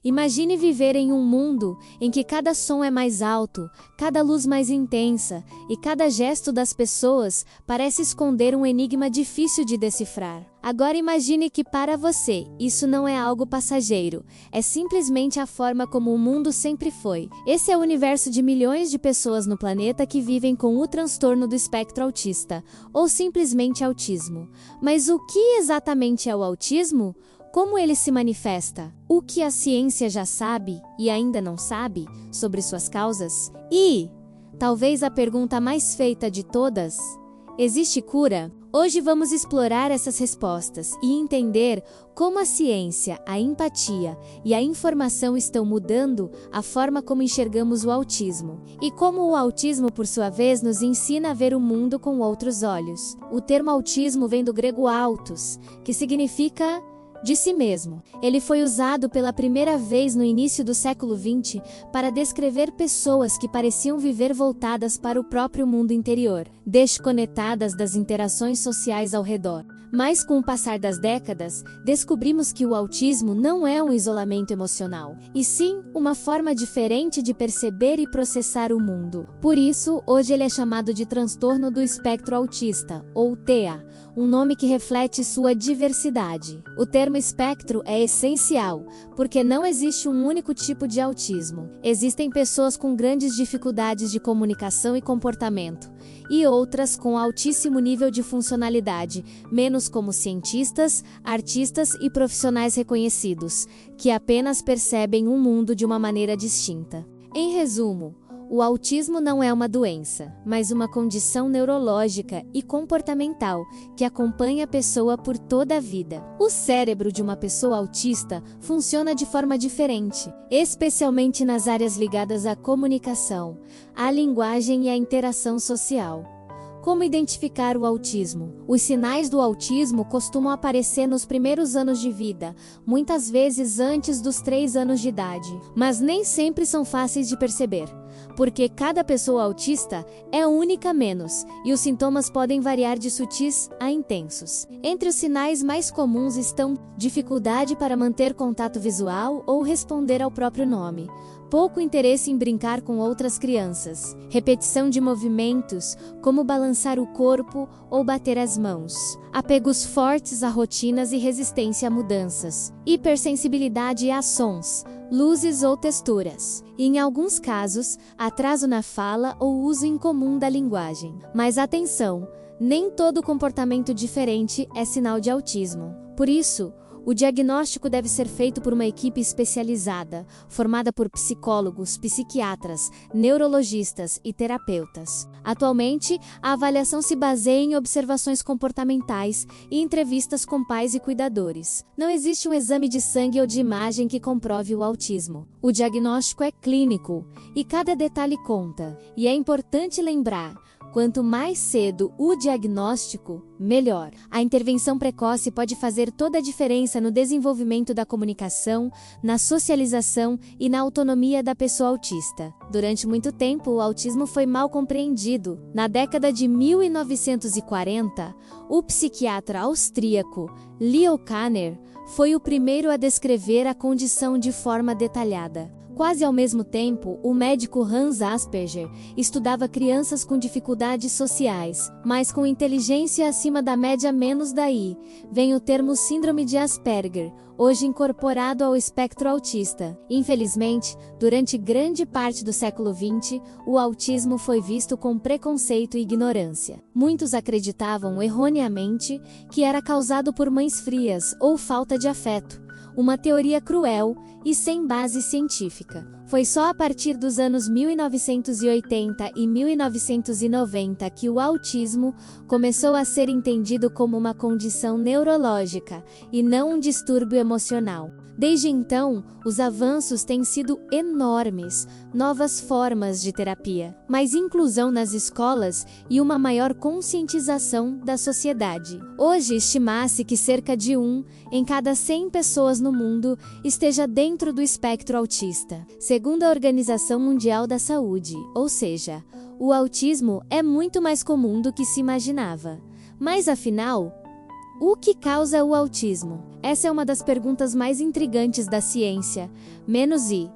Imagine viver em um mundo em que cada som é mais alto, cada luz mais intensa e cada gesto das pessoas parece esconder um enigma difícil de decifrar. Agora imagine que para você isso não é algo passageiro, é simplesmente a forma como o mundo sempre foi. Esse é o universo de milhões de pessoas no planeta que vivem com o transtorno do espectro autista, ou simplesmente autismo. Mas o que exatamente é o autismo? Como ele se manifesta? O que a ciência já sabe e ainda não sabe sobre suas causas? E, talvez a pergunta mais feita de todas, existe cura? Hoje vamos explorar essas respostas e entender como a ciência, a empatia e a informação estão mudando a forma como enxergamos o autismo. E como o autismo, por sua vez, nos ensina a ver o mundo com outros olhos. O termo autismo vem do grego autos, que significa de si mesmo. Ele foi usado pela primeira vez no início do século XX para descrever pessoas que pareciam viver voltadas para o próprio mundo interior, desconectadas das interações sociais ao redor. Mas com o passar das décadas, descobrimos que o autismo não é um isolamento emocional, e sim uma forma diferente de perceber e processar o mundo. Por isso, hoje ele é chamado de transtorno do espectro autista, ou TEA, um nome que reflete sua diversidade. O termo espectro é essencial, porque não existe um único tipo de autismo. Existem pessoas com grandes dificuldades de comunicação e comportamento, e outras com altíssimo nível de funcionalidade, menos como cientistas, artistas e profissionais reconhecidos, que apenas percebem o mundo de uma maneira distinta. Em resumo, o autismo não é uma doença, mas uma condição neurológica e comportamental que acompanha a pessoa por toda a vida. O cérebro de uma pessoa autista funciona de forma diferente, especialmente nas áreas ligadas à comunicação, à linguagem e à interação social. Como identificar o autismo? Os sinais do autismo costumam aparecer nos primeiros anos de vida, muitas vezes antes dos 3 anos de idade, mas nem sempre são fáceis de perceber, porque cada pessoa autista é única menos, e os sintomas podem variar de sutis a intensos. Entre os sinais mais comuns estão dificuldade para manter contato visual ou responder ao próprio nome, pouco interesse em brincar com outras crianças, repetição de movimentos, como balançar o corpo ou bater as mãos, apegos fortes a rotinas e resistência a mudanças, hipersensibilidade a sons, luzes ou texturas, e em alguns casos, atraso na fala ou uso incomum da linguagem. Mas atenção, nem todo comportamento diferente é sinal de autismo. Por isso, o diagnóstico deve ser feito por uma equipe especializada, formada por psicólogos, psiquiatras, neurologistas e terapeutas. Atualmente, a avaliação se baseia em observações comportamentais e entrevistas com pais e cuidadores. Não existe um exame de sangue ou de imagem que comprove o autismo. O diagnóstico é clínico e cada detalhe conta. E é importante lembrar: quanto mais cedo o diagnóstico, melhor. A intervenção precoce pode fazer toda a diferença no desenvolvimento da comunicação, na socialização e na autonomia da pessoa autista. Durante muito tempo, o autismo foi mal compreendido. Na década de 1940, o psiquiatra austríaco Leo Kanner foi o primeiro a descrever a condição de forma detalhada. Quase ao mesmo tempo, o médico Hans Asperger estudava crianças com dificuldades sociais, mas com inteligência acima da média. Menos daí vem o termo síndrome de Asperger, hoje incorporado ao espectro autista. Infelizmente, durante grande parte do século XX, o autismo foi visto com preconceito e ignorância. Muitos acreditavam erroneamente que era causado por mães frias ou falta de afeto, uma teoria cruel e sem base científica. Foi só a partir dos anos 1980 e 1990 que o autismo começou a ser entendido como uma condição neurológica e não um distúrbio emocional. Desde então, os avanços têm sido enormes, novas formas de terapia, mais inclusão nas escolas e uma maior conscientização da sociedade. Hoje, estima-se que cerca de 1 em cada 100 pessoas no mundo esteja dentro do espectro autista, segundo a Organização Mundial da Saúde, ou seja, o autismo é muito mais comum do que se imaginava. Mas afinal, O que causa o autismo? Essa é uma das perguntas mais intrigantes da ciência.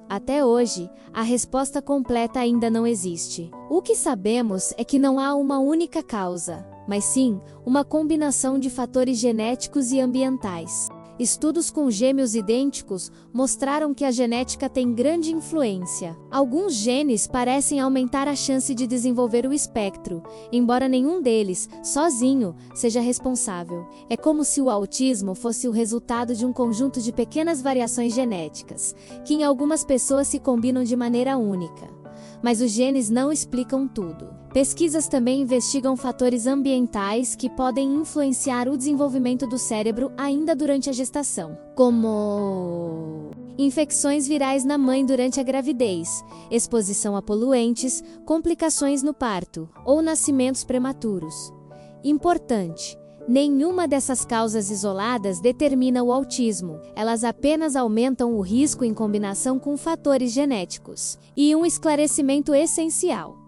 Até hoje, a resposta completa ainda não existe. O que sabemos é que não há uma única causa, mas sim uma combinação de fatores genéticos e ambientais. Estudos com gêmeos idênticos mostraram que a genética tem grande influência. Alguns genes parecem aumentar a chance de desenvolver o espectro, embora nenhum deles, sozinho, seja responsável. É como se o autismo fosse o resultado de um conjunto de pequenas variações genéticas, que em algumas pessoas se combinam de maneira única. Mas os genes não explicam tudo. Pesquisas também investigam fatores ambientais que podem influenciar o desenvolvimento do cérebro ainda durante a gestação, como infecções virais na mãe durante a gravidez, exposição a poluentes, complicações no parto ou nascimentos prematuros. Importante: nenhuma dessas causas isoladas determina o autismo, elas apenas aumentam o risco em combinação com fatores genéticos. E um esclarecimento essencial: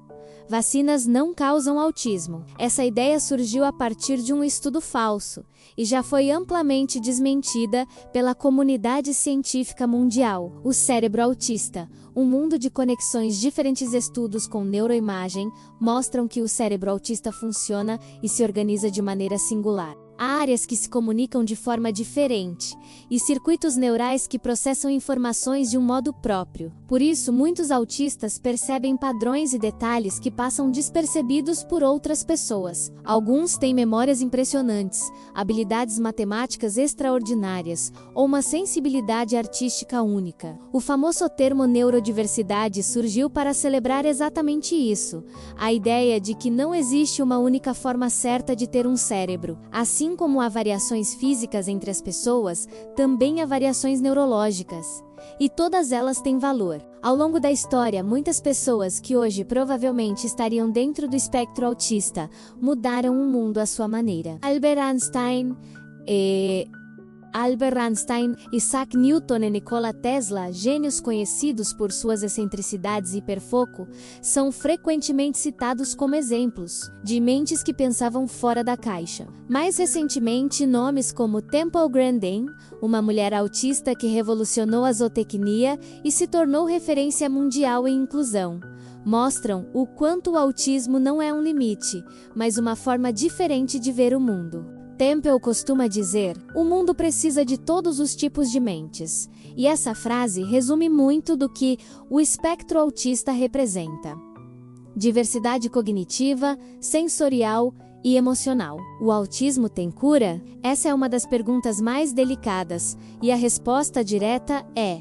vacinas não causam autismo. Essa ideia surgiu a partir de um estudo falso e já foi amplamente desmentida pela comunidade científica mundial. O cérebro autista, um mundo de conexões. Diferentes estudos com neuroimagem mostram que o cérebro autista funciona e se organiza de maneira singular. Há áreas que se comunicam de forma diferente e circuitos neurais que processam informações de um modo próprio. Por isso, muitos autistas percebem padrões e detalhes que passam despercebidos por outras pessoas. Alguns têm memórias impressionantes, habilidades matemáticas extraordinárias ou uma sensibilidade artística única. O famoso termo neurodiversidade surgiu para celebrar exatamente isso: a ideia de que não existe uma única forma certa de ter um cérebro. Assim como há variações físicas entre as pessoas, também há variações neurológicas. E todas elas têm valor. Ao longo da história, muitas pessoas que hoje provavelmente estariam dentro do espectro autista mudaram o mundo à sua maneira. Albert Einstein, Isaac Newton e Nikola Tesla, gênios conhecidos por suas excentricidades e hiperfoco, são frequentemente citados como exemplos de mentes que pensavam fora da caixa. Mais recentemente, nomes como Temple Grandin, uma mulher autista que revolucionou a zootecnia e se tornou referência mundial em inclusão, mostram o quanto o autismo não é um limite, mas uma forma diferente de ver o mundo. Temple costuma dizer: o mundo precisa de todos os tipos de mentes. E essa frase resume muito do que o espectro autista representa: diversidade cognitiva, sensorial e emocional. O autismo tem cura? Essa é uma das perguntas mais delicadas, e a resposta direta é: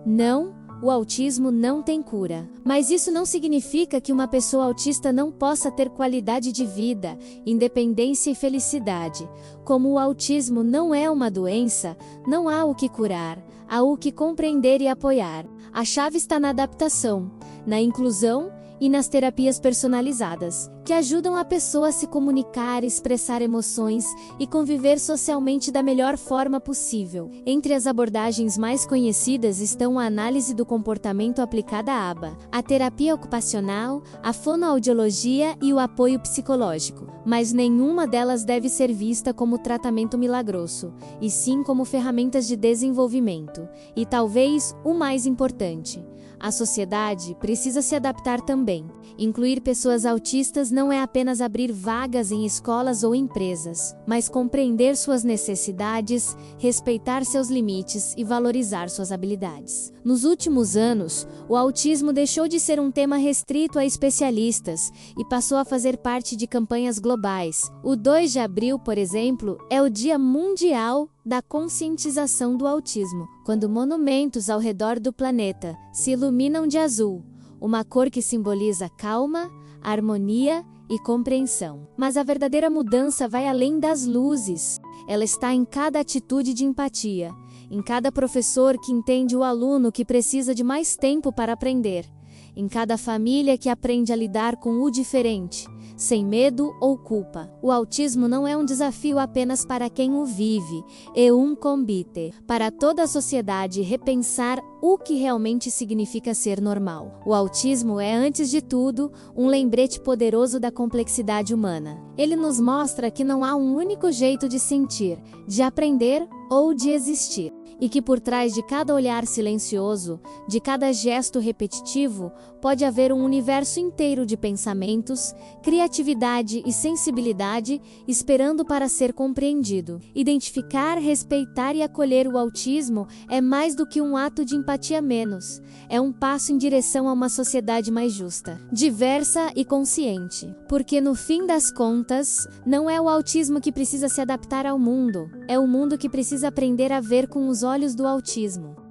não. O autismo não tem cura. Mas isso não significa que uma pessoa autista não possa ter qualidade de vida, independência e felicidade. Como o autismo não é uma doença, não há o que curar, há o que compreender e apoiar. A chave está na adaptação, na inclusão e nas terapias personalizadas, que ajudam a pessoa a se comunicar, expressar emoções e conviver socialmente da melhor forma possível. Entre as abordagens mais conhecidas estão a análise do comportamento aplicada à ABA, a terapia ocupacional, a fonoaudiologia e o apoio psicológico. Mas nenhuma delas deve ser vista como tratamento milagroso, e sim como ferramentas de desenvolvimento. E talvez o mais importante: a sociedade precisa se adaptar também. Incluir pessoas autistas não é apenas abrir vagas em escolas ou empresas, mas compreender suas necessidades, respeitar seus limites e valorizar suas habilidades. Nos últimos anos, o autismo deixou de ser um tema restrito a especialistas e passou a fazer parte de campanhas globais. O 2 de abril, por exemplo, é o Dia Mundial da Conscientização do Autismo, quando monumentos ao redor do planeta se iluminam de azul, uma cor que simboliza calma, harmonia e compreensão. Mas a verdadeira mudança vai além das luzes. Ela está em cada atitude de empatia, em cada professor que entende o aluno que precisa de mais tempo para aprender, em cada família que aprende a lidar com o diferente, sem medo ou culpa. O autismo não é um desafio apenas para quem o vive, é um convite para toda a sociedade repensar o que realmente significa ser normal. O autismo é, antes de tudo, um lembrete poderoso da complexidade humana. Ele nos mostra que não há um único jeito de sentir, de aprender ou de existir. E que por trás de cada olhar silencioso, de cada gesto repetitivo, pode haver um universo inteiro de pensamentos, criatividade e sensibilidade esperando para ser compreendido. Identificar, respeitar e acolher o autismo é mais do que um ato de empatia menos. É um passo em direção a uma sociedade mais justa, diversa e consciente. Porque no fim das contas, não é o autismo que precisa se adaptar ao mundo, é o mundo que precisa aprender a ver com os olhos do autismo.